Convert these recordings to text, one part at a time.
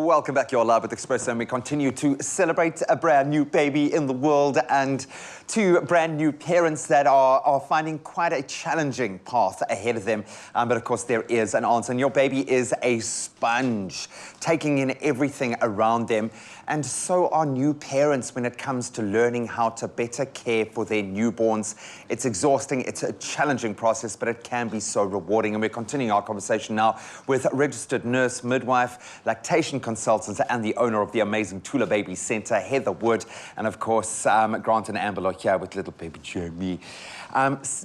Welcome back. You're live with Expresso, and we continue to celebrate a brand new baby in the world and two brand new parents that are finding quite a challenging path ahead of them. But of course, there is an answer. And your baby is a sponge, taking in everything around them. And so are new parents when it comes to learning how to better care for their newborns. It's exhausting, it's a challenging process, but it can be so rewarding. And we're continuing our conversation now with registered nurse, midwife, lactation consultant, and the owner of the amazing Tula Baby Centre, Heather Wood. And of course, Grant and Amber are here with little baby Jeremy.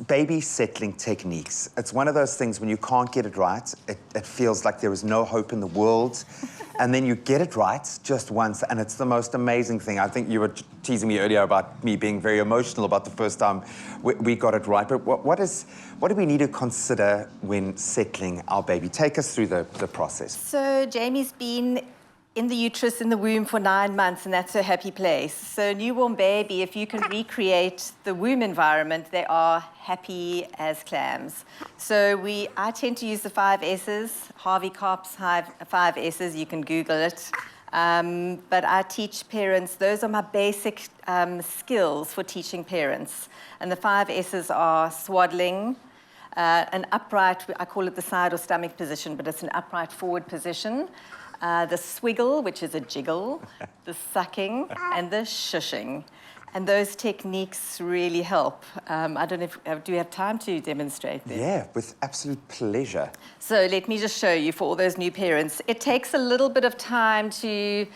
Baby settling techniques. It's one of those things when you can't get it right, it feels like there is no hope in the world. And then you get it right just once, and it's the most amazing thing. I think you were teasing me earlier about me being very emotional about the first time we got it right. But what do we need to consider when settling our baby? Take us through the process. So Jamie's been in the uterus, in the womb for 9 months, and that's her happy place. So newborn baby, if you can recreate the womb environment, they are happy as clams. So I tend to use the 5 S's, Harvey Kopp's 5 S's, you can Google it. But I teach parents, those are my basic skills for teaching parents. And the 5 S's are swaddling, an upright, I call it the side or stomach position, but it's an upright forward position. The swiggle, which is a jiggle, the sucking, and the shushing. And those techniques really help. I don't know if, do you have time to demonstrate them? Yeah, with absolute pleasure. So let me just show you for all those new parents. It takes a little bit of time to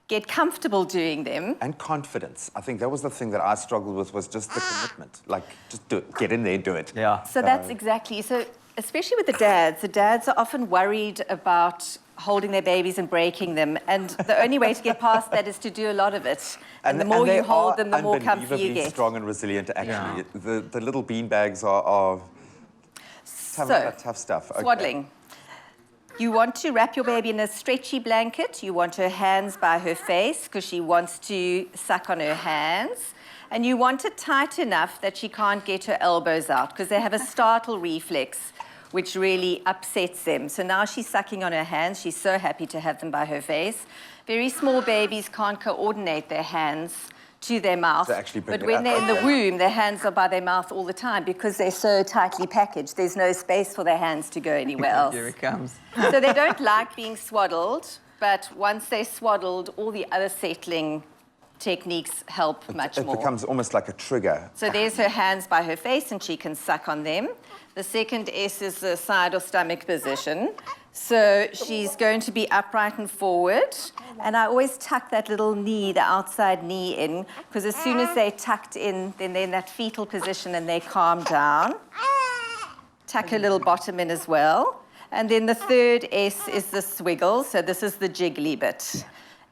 get comfortable doing them. And confidence. I think that was the thing that I struggled with, was just the commitment. Like, just do it, get in there, do it. Yeah. So that's exactly, so especially with the dads are often worried about holding their babies and breaking them, and the only way to get past that is to do a lot of it. And the more you hold them, the more comfy you get. Strong and resilient, actually. Yeah. The little bean bags are tough stuff. Okay. Swaddling. You want to wrap your baby in a stretchy blanket. You want her hands by her face because she wants to suck on her hands. And you want it tight enough that she can't get her elbows out because they have a startle reflex, which really upsets them. So now she's sucking on her hands. She's so happy to have them by her face. Very small babies can't coordinate their hands to their mouth. But when they're in the womb, their hands are by their mouth all the time because they're so tightly packaged. There's no space for their hands to go anywhere else. Here it comes. So they don't like being swaddled, but once they're swaddled, all the other settling techniques help much more. It becomes almost like a trigger. So there's her hands by her face and she can suck on them. The second S is the side or stomach position. So she's going to be upright and forward. And I always tuck that little knee, the outside knee in, because as soon as they're tucked in, then they're in that fetal position and they calm down. Tuck her little bottom in as well. And then the third S is the swiggle. So this is the jiggly bit.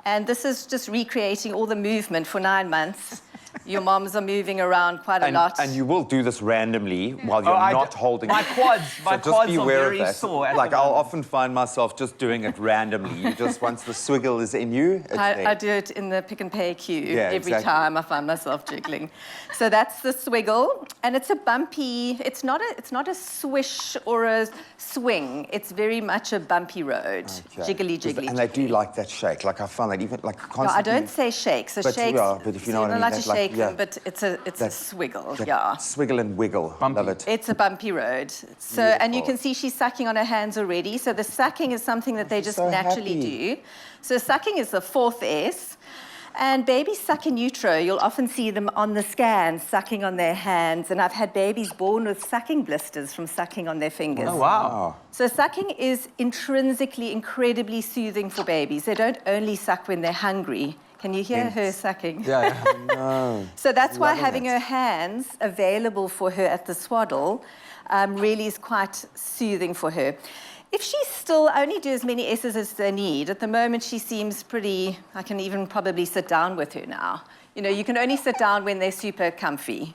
And this is just recreating all the movement for 9 months. Your moms are moving around quite a lot. And you will do this randomly while you're not holding my quads. My quads are very sore. Like, I'll often find myself just doing it randomly. You just, once the swiggle is in you, it's I do it in the pick and pay queue every time I find myself jiggling. So that's the swiggle. And it's a bumpy, it's not a swish or a swing. It's very much a bumpy road. Okay. Jiggly, jiggly. And they do like that shake. Like, I find that even like constantly. No, I don't say shake. So shakes. Yeah, but if you know what I mean. Like to shake them, but it's a swiggle. Yeah. Swiggle and wiggle. Bumpy. Love it. It's a bumpy road. So, and you can see she's sucking on her hands already. So the sucking is something that they just naturally do. So sucking is the 4th S. And babies suck in utero. You'll often see them on the scan sucking on their hands. And I've had babies born with sucking blisters from sucking on their fingers. Oh, wow. So sucking is intrinsically incredibly soothing for babies. They don't only suck when they're hungry. Can you hear her sucking? Yeah. No. So that's why having her hands available for her at the swaddle really is quite soothing for her. If she still only do as many S's as they need, at the moment she seems pretty, I can even probably sit down with her now. You know, you can only sit down when they're super comfy.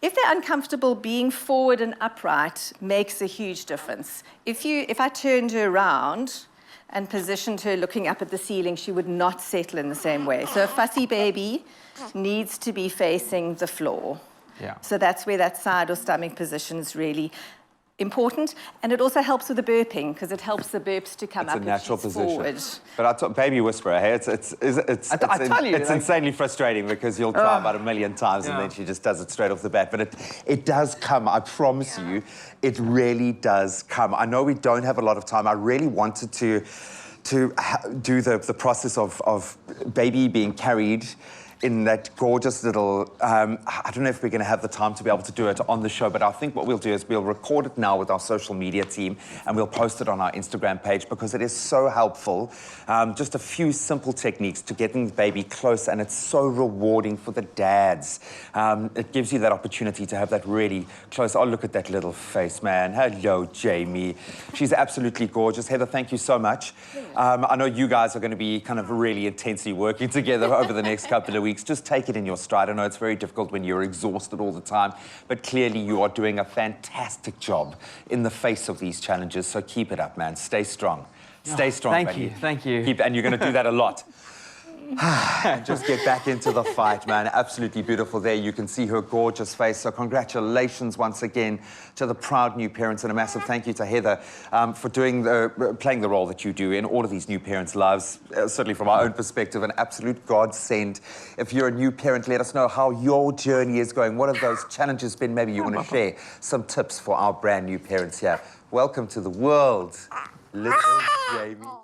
If they're uncomfortable, being forward and upright makes a huge difference. If I turned her around and positioned her looking up at the ceiling, she would not settle in the same way. So a fussy baby needs to be facing the floor. Yeah. So that's where that side or stomach position is really important, and it also helps with the burping because it helps the burps to come It's up a natural if she's position. forward. But I thought, baby whisperer, hey, it's insanely frustrating because you'll try about 1,000,000 times and then she just does it straight off the bat. But it does come, I promise you, it really does come. I know we don't have a lot of time. I really wanted to do the process of baby being carried in that gorgeous little, I don't know if we're going to have the time to be able to do it on the show, but I think what we'll do is we'll record it now with our social media team and we'll post it on our Instagram page because it is so helpful. Just a few simple techniques to getting the baby close, and it's so rewarding for the dads. It gives you that opportunity to have that really close. Oh, look at that little face, man. Hello, Jamie. She's absolutely gorgeous. Heather, thank you so much. I know you guys are going to be kind of really intensely working together over the next couple of weeks. Just take it in your stride. I know it's very difficult when you're exhausted all the time, but clearly you are doing a fantastic job in the face of these challenges. So keep it up, man. Stay strong. Stay strong, Thank you. And you're going to do that a lot. Just get back into the fight, man. Absolutely beautiful there. You can see her gorgeous face. So congratulations once again to the proud new parents, and a massive thank you to Heather for playing the role that you do in all of these new parents' lives. Certainly from our own perspective, an absolute godsend. If you're a new parent, let us know how your journey is going. What have those challenges been? Maybe you want to share some tips for our brand new parents here. Welcome to the world, little Jamie.